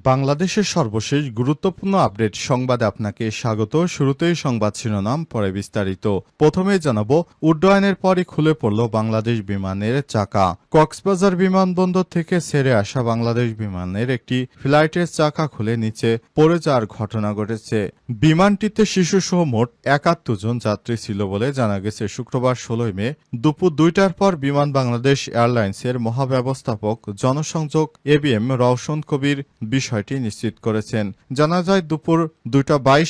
বাংলাদেশের সর্বশেষ গুরুত্বপূর্ণ আপডেট সংবাদে আপনাকে স্বাগত। শুরুতেই সংবাদ শিরোনাম, পরে বিস্তারিত। প্রথমে জানাবো, উড্ডয়নের পরই খুলে পড়ল বাংলাদেশ বিমানের চাকা। কক্সবাজার বিমানবন্দর থেকে ছেড়ে আসা বাংলাদেশ বিমানের একটি ফ্লাইটের চাকা খুলে নিচে পড়ে যাওয়ার ঘটনা ঘটেছে। বিমানটিতে শিশুসহ মোট ৭১ জন যাত্রী ছিল বলে জানা গেছে। শুক্রবার ১৬ মে দুপুর ২টার পর বিমান বাংলাদেশ এয়ারলাইন্সের মহাব্যবস্থাপক জনসংযোগ এবিএম রওশন কবির বিষয়টি নিশ্চিত করেছেন। জানা যায়, দুপুর ২টা ২২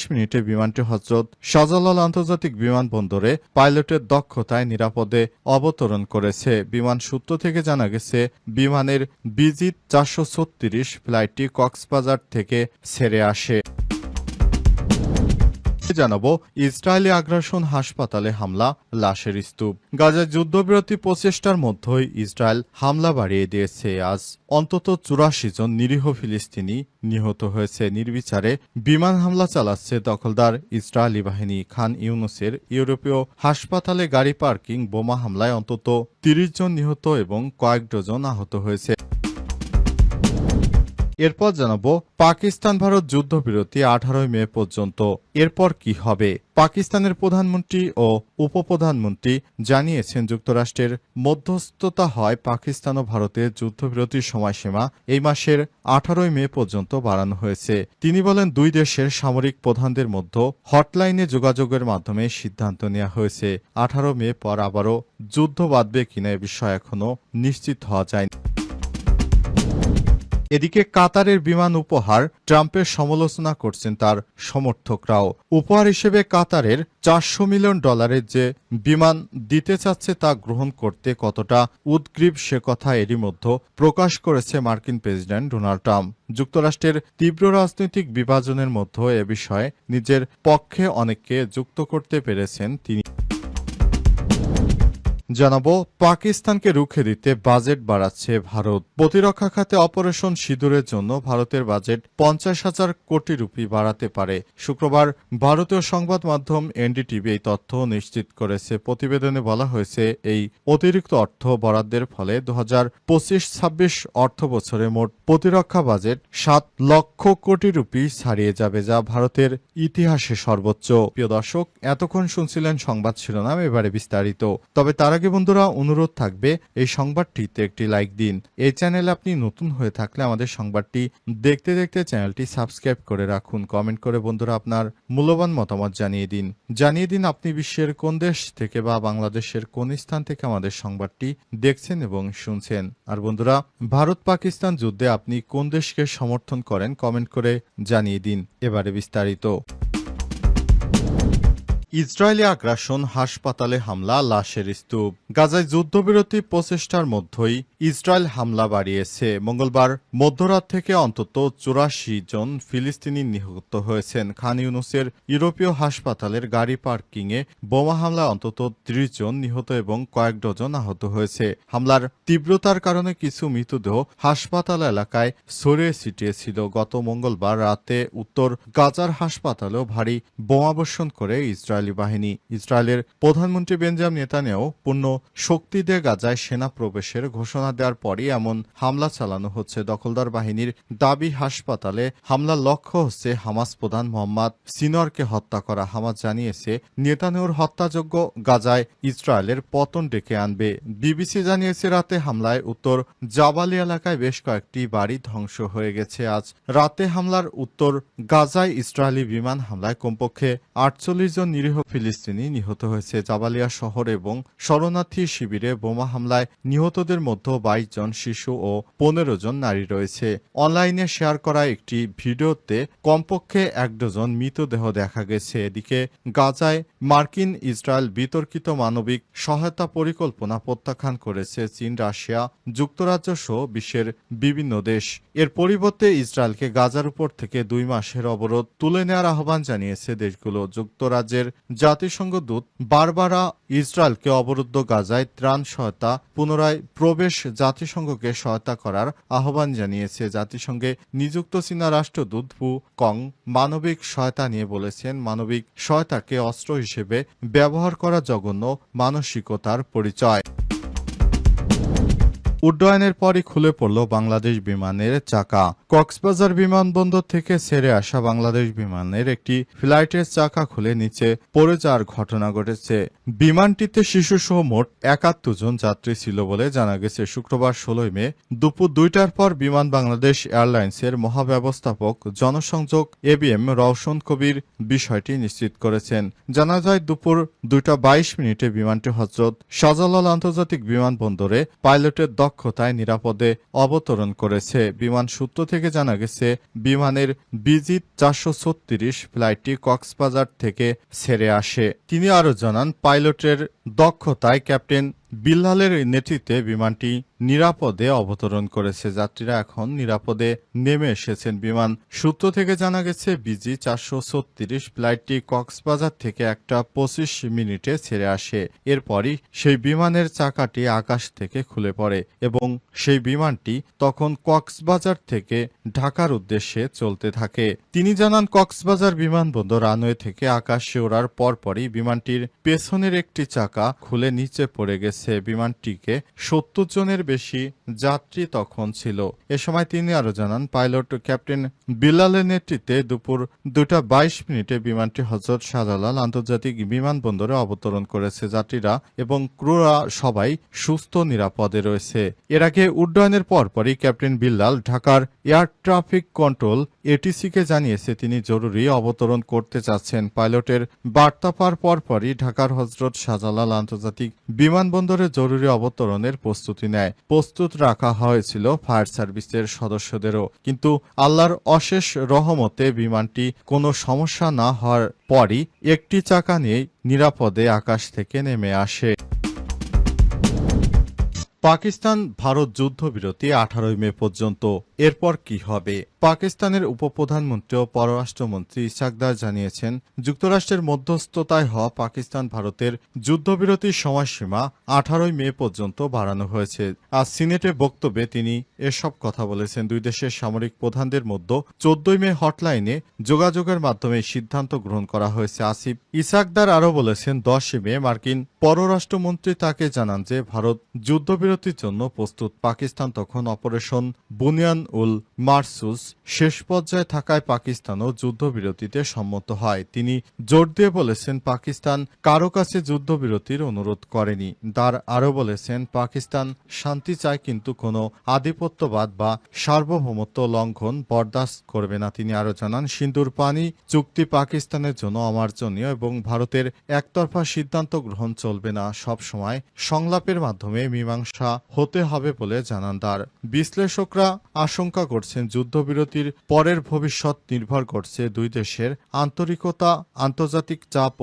বিমানটি হযরত শাহজালাল আন্তর্জাতিক বিমানবন্দরে পাইলটের দক্ষতায় নিরাপদে অবতরণ করেছে। বিমান সূত্র থেকে জানা গেছে, বিমানের বিজি ৪৩৬ ফ্লাইটটি কক্সবাজার থেকে ছেড়ে আসে। জানাবো, ইসরায়েলি আগ্রাসন, হাসপাতালে হামলা, লাশের স্তূপ। গাজায় যুদ্ধবিরতি প্রচেষ্টার মধ্যেই ইসরায়েল হামলা বাড়িয়ে দিয়েছে। আজ অন্তত ৮৪ জন নিরীহ ফিলিস্তিনি নিহত হয়েছে। নির্বিচারে বিমান হামলা চালাচ্ছে দখলদার ইসরায়েলি বাহিনী। খান ইউনুসের ইউরোপীয় হাসপাতালে গাড়ি পার্কিং বোমা হামলায় অন্তত ৩০ জন নিহত এবং কয়েক ডজন আহত হয়েছে। এরপর জানাবো, পাকিস্তান ভারত যুদ্ধবিরতি ১৮ মে পর্যন্ত। এরপর কি হবে? পাকিস্তানের প্রধানমন্ত্রী ও উপপ্রধানমন্ত্রী জানিয়েছেন, যুক্তরাষ্ট্রের মধ্যস্থতা হয় পাকিস্তান ও ভারতের যুদ্ধবিরতির সময়সীমা এই মাসের ১৮ মে পর্যন্ত বাড়ানো হয়েছে। তিনি বলেন, দুই দেশের সামরিক প্রধানদের মধ্যে হটলাইনে যোগাযোগের মাধ্যমে সিদ্ধান্ত নেওয়া হয়েছে। ১৮ মে পর আবারও যুদ্ধ বাঁধবে কিনা এ বিষয়ে এখনও নিশ্চিত হওয়া যায়নি। এদিকে কাতারের বিমান উপহার ট্রাম্পের সমালোচনা করছেন তার সমর্থকরাও। উপহার হিসেবে কাতারের $৪০০ মিলিয়ন যে বিমান দিতে চাচ্ছে তা গ্রহণ করতে কতটা উদগ্রীব সে কথা এরই মধ্যে প্রকাশ করেছে মার্কিন প্রেসিডেন্ট ডোনাল্ড ট্রাম্প। যুক্তরাষ্ট্রের তীব্র রাজনৈতিক বিভাজনের মধ্যে এ বিষয়ে নিজের পক্ষে অনেককে যুক্ত করতে পেরেছেন তিনি। জানাবো, পাকিস্তানকে রুখে দিতে বাজেট বাড়াচ্ছে ভারত। প্রতিরক্ষা খাতে অপারেশন সিঁদুরের জন্য ভারতের বাজেট ৫০,০০০ কোটি রুপি বাড়াতে পারে। শুক্রবার ভারতীয় সংবাদ মাধ্যম এনডিটিভি এই তথ্য নিশ্চিত করেছে। প্রতিবেদনে বলা হয়েছে, এই অতিরিক্ত অর্থ বরাদ্দের ফলে ২০২৫-২৬ অর্থ বছরে মোট প্রতিরক্ষা বাজেট ৭ লক্ষ কোটি রুপি ছাড়িয়ে যাবে, যা ভারতের ইতিহাসে সর্বোচ্চ। প্রিয় দর্শক, এতক্ষণ শুনছিলেন সংবাদ শিরোনাম, এবারে বিস্তারিত। তবে তার আগে বন্ধুরা, অনুরোধ থাকবে এই সংবাদটিতে একটি লাইক দিন। এই চ্যানেলে আপনি নতুন হয়ে থাকলে আমাদের সংবাদটি দেখতে দেখতে চ্যানেলটি সাবস্ক্রাইব করে রাখুন। কমেন্ট করে বন্ধুরা আপনার মূল্যবান মতামত জানিয়ে দিন আপনি বিশ্বের কোন দেশ থেকে বা বাংলাদেশের কোন স্থান থেকে আমাদের সংবাদটি দেখছেন এবং শুনছেন। আর বন্ধুরা, ভারত পাকিস্তান যুদ্ধে আপনি কোন দেশকে সমর্থন করেন কমেন্ট করে জানিয়ে দিন। এবারে বিস্তারিত। ইসরায়েলি আগ্রাসন, হাসপাতালে হামলা, লাশের স্তূপ। গাজায় যুদ্ধবিরতি প্রচেষ্টার মধ্যেই ইসরায়েল হামলা বাড়িয়েছে। মঙ্গলবার মধ্যরাত থেকে অন্তত ৮৪ জন ফিলিস্তিনি নিহত হয়েছেন। খান ইউনুসের ইউরোপীয় হাসপাতালের গাড়ি পার্কিংয়ে বোমা হামলায় অন্তত ৩০ জন নিহত এবং কয়েক ডজন আহত হয়েছে। হামলার তীব্রতার কারণে কিছু মৃতদেহ হাসপাতাল এলাকায় ছড়িয়ে ছিটিয়েছিল। গত মঙ্গলবার রাতে উত্তর গাজার হাসপাতালেও ভারী বোমাবর্ষণ করে বাহিনী। ইসরায়েলের প্রধানমন্ত্রী বেঞ্জামিন নেতানিয়াহু পূর্ণ শক্তি দিয়ে গাজায় সেনা প্রবেশের ঘোষণা দেওয়ার পরই এমন হামলা চালানো হচ্ছে। দখলদার বাহিনীর দাবি, হাসপাতালে হামলার লক্ষ্য হচ্ছে হামাস প্রধান মোহাম্মদ সিনওয়ারকে হত্যা করা। হামাস জানিয়েছে, নেতানিয়াহুর হত্যাযজ্ঞ গাজায় ইসরায়েলের পতন ডেকে আনবে। বিবিসি জানিয়েছে, রাতে হামলায় উত্তর জাবালি এলাকায় বেশ কয়েকটি বাড়ি ধ্বংস হয়ে গেছে। আজ রাতে হামলার উত্তর গাজায় ইসরায়েলি বিমান হামলায় কমপক্ষে ৪৮ জন নিরীহ ফিলিস্তিনি নিহত হয়েছে। জাবালিয়া শহর এবং শরণার্থী শিবিরে বোমা হামলায় নিহতদের মধ্যে ২২ জন শিশু ও ১৫ জন নারী রয়েছে। অনলাইনে শেয়ার করা একটি ভিডিওতে কমপক্ষে ১ ডজন মৃতদেহ দেখা গেছে। এদিকে গাজায় মার্কিন ইসরায়েল বিতর্কিত মানবিক সহায়তা পরিকল্পনা প্রত্যাখ্যান করেছে চীন, রাশিয়া, যুক্তরাজ্য সহ বিশ্বের বিভিন্ন দেশ। এর পরিবর্তে ইসরায়েলকে গাজার উপর থেকে ২ মাসের অবরোধ তুলে নেওয়ার আহ্বান জানিয়েছে দেশগুলো। যুক্তরাজ্যের জাতিসংঘ দূত বারবারা ইসরায়েলকে অবরুদ্ধ গাজায় ত্রাণ সহায়তা পুনরায় প্রবেশ জাতিসংঘকে সহায়তা করার আহ্বান জানিয়েছে। জাতিসংঘে নিযুক্ত চীনা রাষ্ট্রদূত ফু কং মানবিক সহায়তা নিয়ে বলেছেন, মানবিক সহায়তাকে অস্ত্র হিসেবে ব্যবহার করা জঘন্য মানসিকতার পরিচয়। উড্ডয়নের পরই খুলে পড়ল বাংলাদেশ বিমানের চাকা। কক্সবাজার বিমানবন্দর থেকে ছেড়ে আসা বাংলাদেশ বিমানের একটি ফ্লাইটের চাকা খুলে নিচে পড়ে যাওয়ার ঘটনা ঘটেছে। বিমানটিতে শিশুসহ মোট ৭১ জন যাত্রী ছিল বলে জানা গেছে। শুক্রবার ১৬ মে দুপুর ২টার পর বিমান বাংলাদেশ এয়ারলাইন্সের মহাব্যবস্থাপক জনসংযোগ এবিএম রওশন কবির বিষয়টি নিশ্চিত করেছেন। জানা যায় দুপুর ২টা ২২ মিনিটে বিমানটি হযরত শাহজালাল আন্তর্জাতিক বিমানবন্দরে পাইলটের দক্ষতায় নিরাপদে অবতরণ করেছে। বিমান সূত্র থেকে জানা গেছে বিমানের বিজি ৪৩৬ ফ্লাইটটি কক্সবাজার থেকে ছেড়ে আসে। তিনি আরও জানান, পাইলটের দক্ষতায় ক্যাপ্টেন বিল্লালের নেতৃত্বে বিমানটি নিরাপদে অবতরণ করেছে। যাত্রীরা এখন নিরাপদে নেমে এসেছেন। বিমান সূত্র থেকে জানা গেছে বিজি ৪৩৬ ফ্লাইটটি কক্সবাজার থেকে ১টা ২৫ মিনিটে ছেড়ে আসে। এরপরই সেই বিমানের চাকাটি আকাশ থেকে খুলে পড়ে এবং সেই বিমানটি তখন কক্সবাজার থেকে ঢাকার উদ্দেশ্যে চলতে থাকে। তিনি জানান, কক্সবাজার বিমানবন্দর রানওয়ে থেকে আকাশে ওড়ার পরপরই বিমানটির পেছনের একটি চাকা খুলে নিচে পড়ে গেছে। বিমানটিকে ৭০ জনের বেশি যাত্রী তখন ছিল। এ সময় তিনি আরও জানান, পাইলট ক্যাপ্টেন বিল্লালের নেতৃত্বে দুপুর ২টা ২২ মিনিটে বিমানটি হযরত শাহজালাল আন্তর্জাতিক বিমানবন্দরে অবতরণ করেছে। যাত্রীরা এবং ক্রুরা সবাই সুস্থ নিরাপদে রয়েছে। এর আগে উড্ডয়নের পরপরই ক্যাপ্টেন বিল্লাল ঢাকার এয়ার ট্রাফিক কন্ট্রোল এটিসিকে জানিয়েছে তিনি জরুরি অবতরণ করতে চাচ্ছেন। পাইলটের বার্তা পাওয়ার পরপরই ঢাকার হযরত শাহজালাল আন্তর্জাতিক বিমানবন্দরে জরুরি অবতরণের প্রস্তুতি নেয়। প্রস্তুত রাখা হয়েছিল ফায়ার সার্ভিসের সদস্যদেরও। কিন্তু আল্লাহর অশেষ রহমতে বিমানটি কোনো সমস্যা না হওয়ার পরই একটি চাকা নিয়েই নিরাপদে আকাশ থেকে নেমে আসে। পাকিস্তান ভারত যুদ্ধবিরতি ১৮ মে পর্যন্ত। এরপর কি হবে? পাকিস্তানের উপপ্রধানমন্ত্রী ও পররাষ্ট্রমন্ত্রী ইসাকদার জানিয়েছেন, যুক্তরাষ্ট্রের মধ্যস্থতায় হওয়া পাকিস্তান ভারতের যুদ্ধবিরতির সময়সীমা ১৮ মে পর্যন্ত বাড়ানো হয়েছে। আজ সিনেটে বক্তব্যে তিনি এসব কথা বলেছেন। দুই দেশের সামরিক প্রধানদের মধ্যে ১৪ মে হটলাইনে যোগাযোগের মাধ্যমে সিদ্ধান্ত গ্রহণ করা হয়েছে। আসিফ ইসাকদার আরও বলেছেন, ১০ মে মার্কিন পররাষ্ট্রমন্ত্রী তাকে জানান যে ভারত যুদ্ধবিরতির জন্য প্রস্তুত। পাকিস্তান তখন অপারেশন বুনিয়ান উল মারসুস শেষ পর্যায়ে থাকায় পাকিস্তানও যুদ্ধবিরতিতে সম্মত হয়। তিনি জোর দিয়ে বলেছেন, পাকিস্তান কারো কাছে যুদ্ধবিরতির অনুরোধ করেনি। দার আরও বলেছেন, পাকিস্তান শান্তি চায় কিন্তু কোনো আধিপত্যবাদ বা সার্বভৌমত্ব লঙ্ঘন বরদাস্ত করবে না। তিনি আরও জানান, সিন্ধুর পানি চুক্তি পাকিস্তানের জন্য অমার্জনীয় এবং ভারতের একতরফা সিদ্ধান্ত গ্রহণ চলবে না। সব সময় সংলাপের মাধ্যমে মীমাংসা হতে হবে বলে জানান দার। বিশ্লেষকরা আশঙ্কা করছেন, যুদ্ধবিরতির পরের ভবিষ্যৎ নির্ভর করছে দুই দেশের আন্তরিকতা, আন্তর্জাতিক চাপ